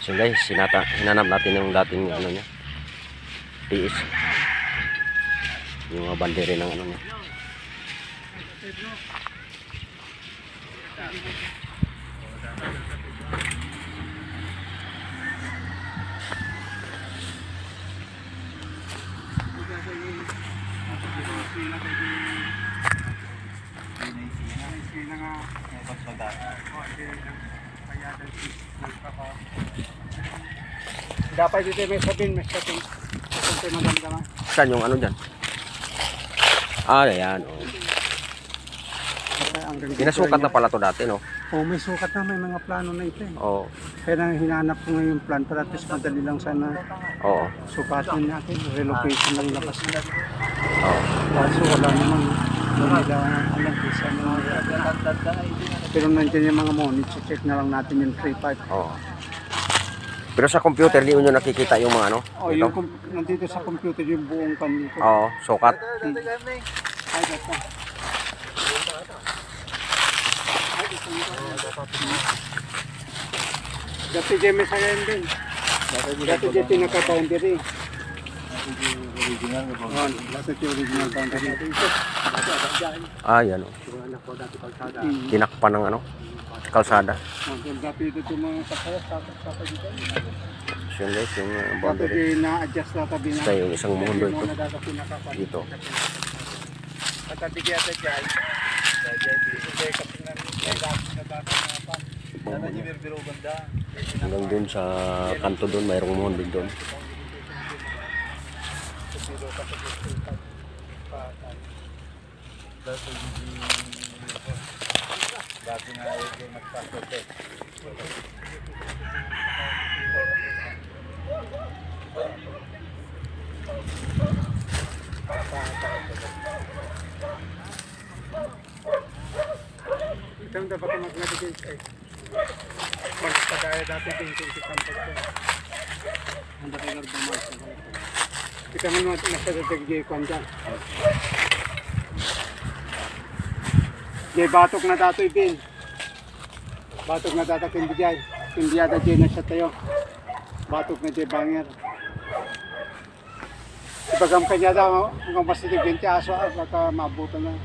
So guys, hinanap natin yung dating ano niya. TS. Yung mga bandere ng ano niya. Dapat dito may sabihin. Ito maganda man. Saan yung ano dyan? Ah, ayan. Oh. Pinasukat na pala to dati, no? Oh, may sukat na, may mga plano na ito eh. Oo. Kaya nang hinanap ko ngayon yung plan para at least madali lang sana Oo. sukatin natin. Relocation lang labas na. Oo. Kaso wala namang nila alam kung saan yung pero nandiyan yung mga money, check na lang natin yung 3-5. Oo. Pero sa computer, di mo nyo nakikita yung mga ano? Oh, Ito? yung nandito sa computer yung buong kan dito. Oo, sukat. Ay, ito. Dati dyan may sagayin din. Dati dyan pinaka-boundary. Original boundary. Ah, yan o. Tinakpan ng ano? Kalsada. Dati dito mga kasayas, tapos dito. So yun guys, yung Dati boundary. na-adjust na tabi na. Ito yung isang mundo ito. Dito. Katabigyan sa dyan. Hanggang dun sa kanto dun, mayroong mundo dun. Itong dapat ka mag-navigate eh. Magpagaya dati din kung kitang pagka. Ang dati nga bumas. Kita mo naman nasa dagdag kwan dyan. Jay batok na datoy din. Batok na datak hindi jay. Hindi yata jay na siya tayo. Batok na jay banger. Ibagam kanya daw hanggang basta tigin siya aso at baka mabuto na.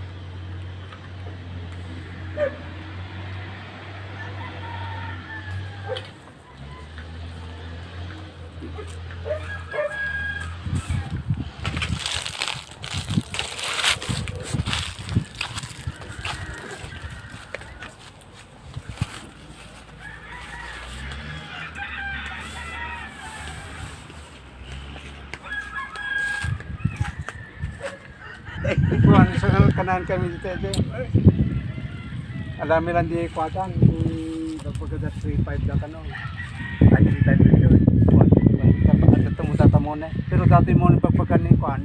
Kuan sa kanan kami dito ito. Alam lang di kuatan di pagpagada 3-5 da kano. Ay 3-5 dito. Kuan tatamo na. Pero dati mo ni pagpagan ni kuan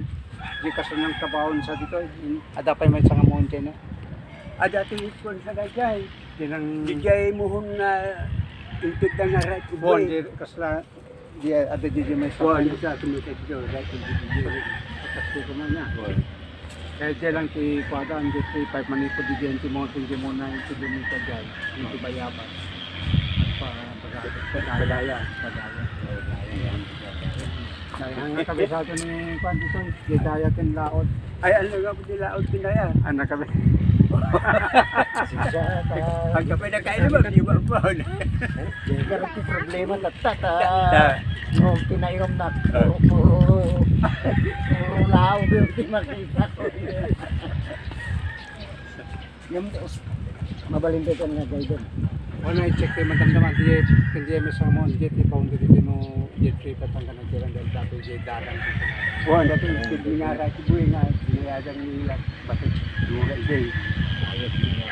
di kaso ng kabawon sa dito. Ada pa may sanga mo na. Ada ti kuan sa dayay. Dinang dijay mohon na intid na right ko bon di kasla di ada di may sa sa tumita dito right ko di. Kasi ko na niya. Kaya dyan lang si Kwada, ang 3-5 manipod di dyan si Monting di muna yung silumita dyan, yung si Bayabas. Padaya. Hanggang kabi sa atin ni Kwan dito, di daya kin laot. Ay, ano nga po di laot pinaya? Ano kabi? Ang kapay na kain naman, di ba po? Pero yung problema tata no pinairom na puro lao yung makita ko yung mabalintay ka na guide Wala i-check kayo madamdaman, hindi may sa mo, hindi i-pound dito mo, hindi tripat ang kanang tirang dahil dati hindi darang dito. Wala, dati hindi nga rin, buhay nga, binayadang nila, bakit dura day. Bayad nila.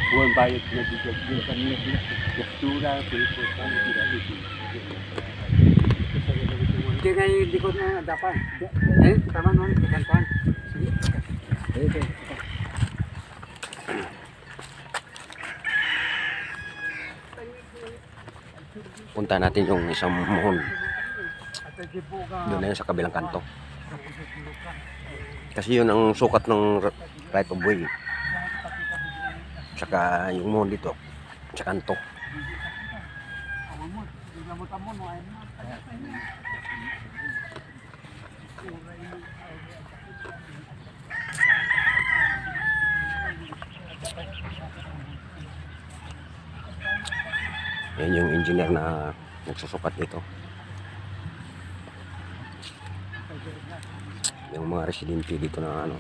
Buwan bayad na dito, dito kanina sila, gestura, pilipusan, tidak dito. Hindi nga yung likod na dapat. Eh, tama nun, kantan. Sige. Punta natin yung isang muhon. Doon na yun sa kabilang kanto. Kasi yun ang sukat ng right of way. Saka yung muhon dito sa kanto. Yan yung engineer na nagsusukat dito. Yung mga residente dito na ano,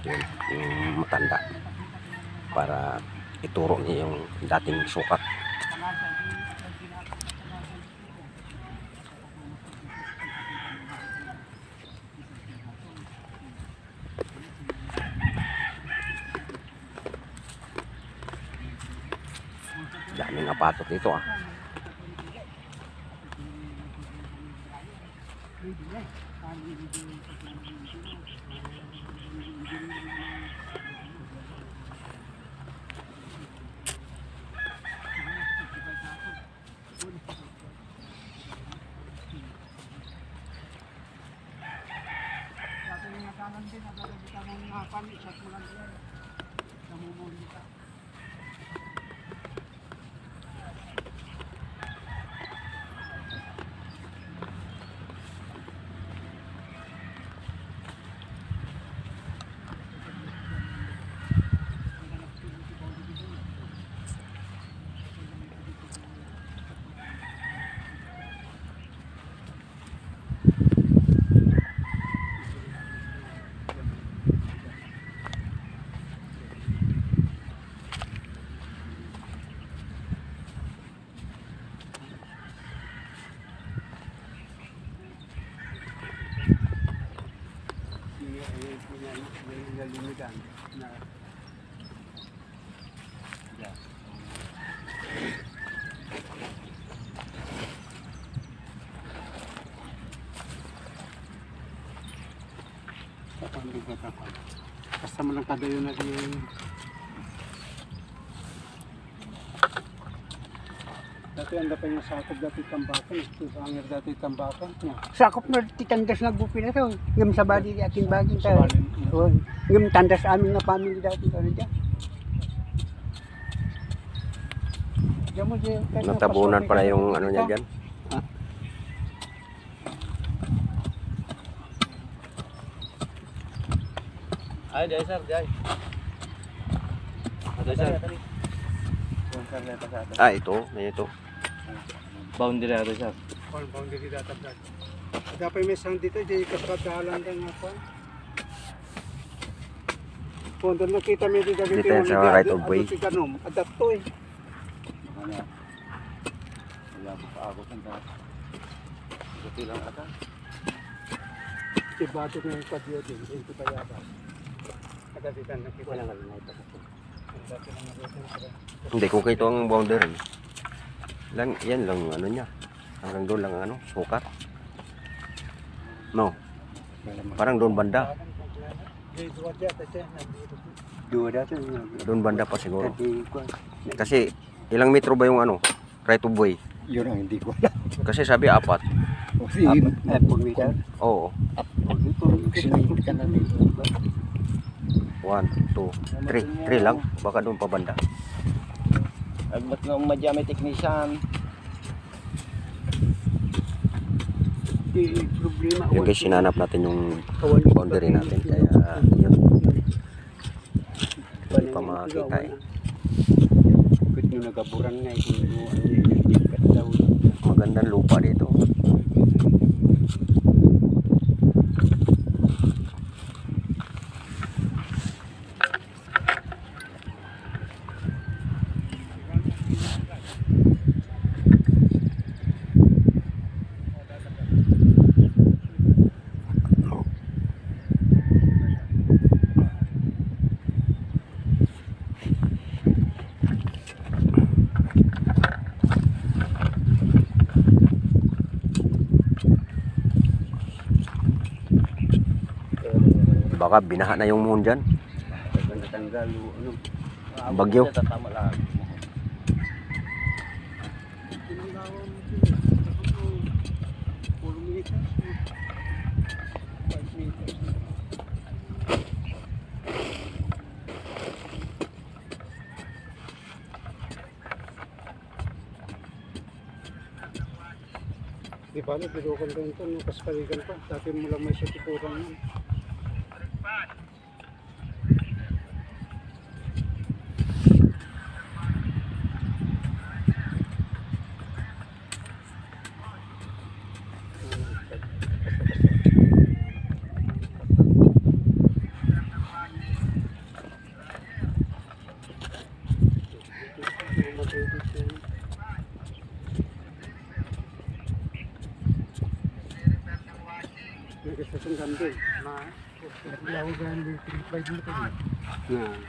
yung matanda para ituro niya yung dating sukat. Daming apatot dito ah. Nalimigan na basta mo lang kadayo na yung dati ang dapat yung sakop dati tambakan susangir dati tambakan niya Sakop na titandas nagbupi na to. Ngam sa bali di ating baging sa tayo. balin Oh, ngam tandas amin na family dati ano dyan. diyan mo diyan Natabunan pala yung ano niya dyan. Ay, dahil sir, dahil. Dahil sir. Ah, ito. Ito. Boundary na sir. boundary data brad dapat may sound dito di kasadalan lang ako Pondo nakita mo dito Dito yan sa right of way. Adat to eh. Makanya. Wala ko pa ako kung dahil. Buti lang ata. Ibato ko yung padyo din. Ito pa yaba. Agad dito nakita. Wala nga ito. Hindi ko ito ang boundary. Lang, yan lang ano niya. Hanggang doon lang ano, sukat. No. Parang doon banda. Dua dati. Doon banda pa siguro. Kasi ilang metro ba yung ano, right of way? Yun ang hindi ko alam. Kasi sabi 4. Kasi apple meter. Oo. Dito. Sinunod ka na dito. 1, 2, 3. 3 lang. Baka doon pa banda. Agmat ng madya may technician. Di problema. Yung guys, sinanap natin yung boundary natin. Kaya yun. Hindi pa makakita eh. Bakit nyo nagaburan nga eh. Kung ano yung daw. Magandang lupa dito. Baka binaha na yung muhon dyan. Natanggal ano. Bagyo. Tama lang. Di ba, pinukan ko ito, nung kaskaligan ko. Dati mo lang may sutipuran yun. Nag-istasyon gandun.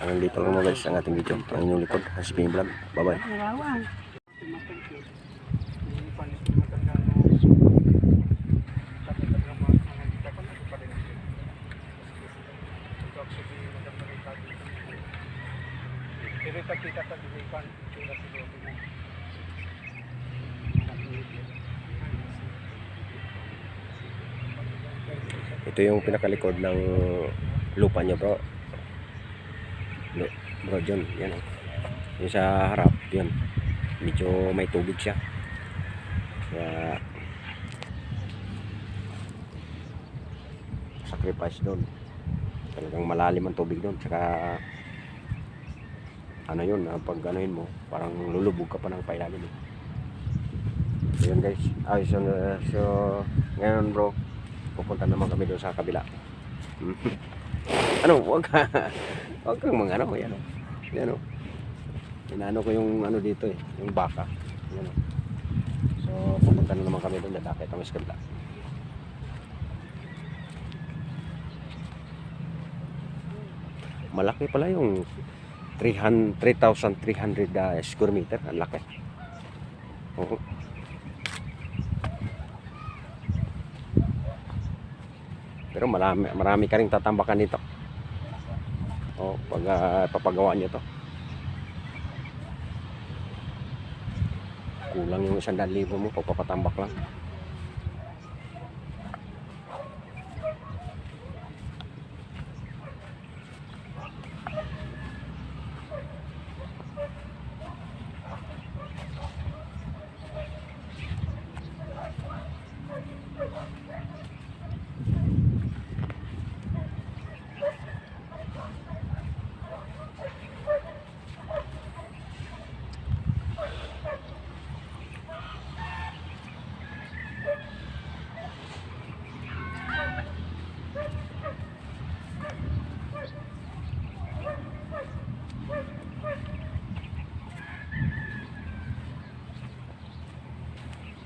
Hanggang dito lang mga guys ang ating video. Ang inyong likod, Hasping Vlog. Bye bye. Kita sa dilipan, itsura siguro na. Ito yung pinakalikod ng lupa niya bro. Bro John, yan oh. Yung sa harap, yun. Medyo may tubig siya. Kaya sacrifice doon. Talagang malalim ang tubig doon. Saka ano yun, pag anuhin mo, parang lulubog ka pa ng pailalim. So yun guys. So ngayon bro, pupunta naman kami doon sa kabila. Ano, wag kang mga ano, yan o. Yan o. Inaano ko yung ano dito eh, yung baka. Yan o. So, pupunta na naman kami doon, dadakay kami sa kabila. Malaki pala yung 3,300 square meter. Ang laki. Oo. Pero marami ka rin tatambakan dito. O, pag papagawa nyo to. Kulang yung 100,000 mo, papapatambak lang.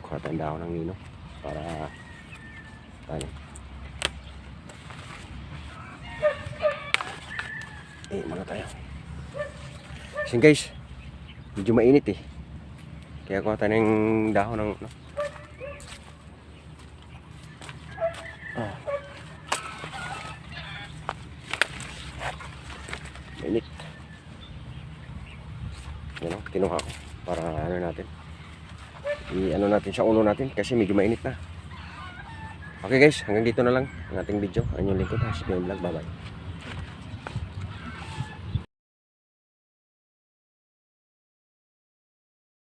Kuha tayong dahon ng nino para tayo. Mga tayo. Kasi guys, medyo mainit eh. Kaya kuha tayo ng dahon ng ano. Mainit. Yan o, kinuha ko para ano natin. I-ano natin sa ulo natin kasi medyo mainit na. Okay guys, hanggang dito na lang ang ating video. Ang inyong lingkod, Hasping Vlog. Bye bye.